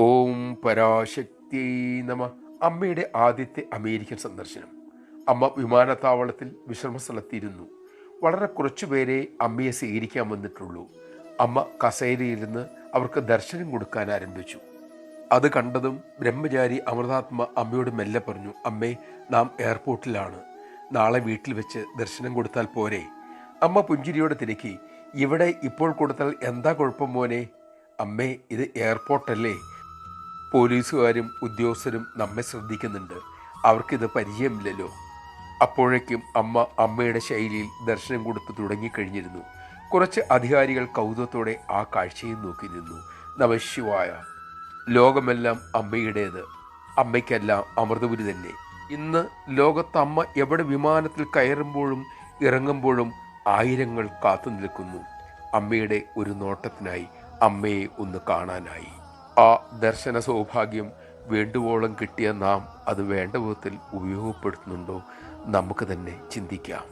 ഓം പരാശക്തി നമ. അമ്മയുടെ ആദ്യത്തെ അമേരിക്കൻ സന്ദർശനം. അമ്മ വിമാനത്താവളത്തിൽ വിശ്രമസ്ഥലത്തിരുന്നു. വളരെ കുറച്ചുപേരെ അമ്മയെ സ്വീകരിക്കാൻ വന്നിട്ടുള്ളൂ. അമ്മ കസേരയിരുന്ന് അവർക്ക് ദർശനം കൊടുക്കാൻ ആരംഭിച്ചു. അത് കണ്ടതും ബ്രഹ്മചാരി അമൃതാത്മ അമ്മയോട് മെല്ലെ പറഞ്ഞു, അമ്മേ, നാം എയർപോർട്ടിലാണ്. നാളെ വീട്ടിൽ വെച്ച് ദർശനം കൊടുത്താൽ പോരെ? അമ്മ പുഞ്ചിരിയോടെ തിരക്കി, ഇവിടെ ഇപ്പോൾ കൊടുത്താൽ എന്താ കുഴപ്പം മോനെ? അമ്മേ, ഇത് എയർപോർട്ടല്ലേ? പോലീസുകാരും ഉദ്യോഗസ്ഥരും നമ്മെ ശ്രദ്ധിക്കുന്നുണ്ട്. അവർക്കിത് പരിചയമില്ലല്ലോ. അപ്പോഴേക്കും അമ്മയുടെ ശൈലിയിൽ ദർശനം കൊടുത്തു തുടങ്ങിക്കഴിഞ്ഞിരുന്നു. കുറച്ച് അധികാരികൾ കൗതുകത്തോടെ ആ കാഴ്ചയും നോക്കി നിന്നു. നമഃശിവായ. ലോകമെല്ലാം അമ്മയുടേത്. അമ്മയ്ക്കെല്ലാം അമൃതപുരി തന്നെ. ഇന്ന് ലോകത്ത് അമ്മ എവിടെ വിമാനത്തിൽ കയറുമ്പോഴും ഇറങ്ങുമ്പോഴും ആയിരങ്ങൾ കാത്തു നിൽക്കുന്നു. അമ്മയുടെ ഒരു നോട്ടത്തിനായി, അമ്മയെ ഒന്ന് കാണാനായി. ആ ദർശന സൗഭാഗ്യം വേണ്ടുവോളം കിട്ടിയ നാം അത് വേണ്ട വിധത്തിൽ ഉപയോഗപ്പെടുത്തുന്നുണ്ടോ? നമുക്ക് തന്നെ ചിന്തിക്കാം.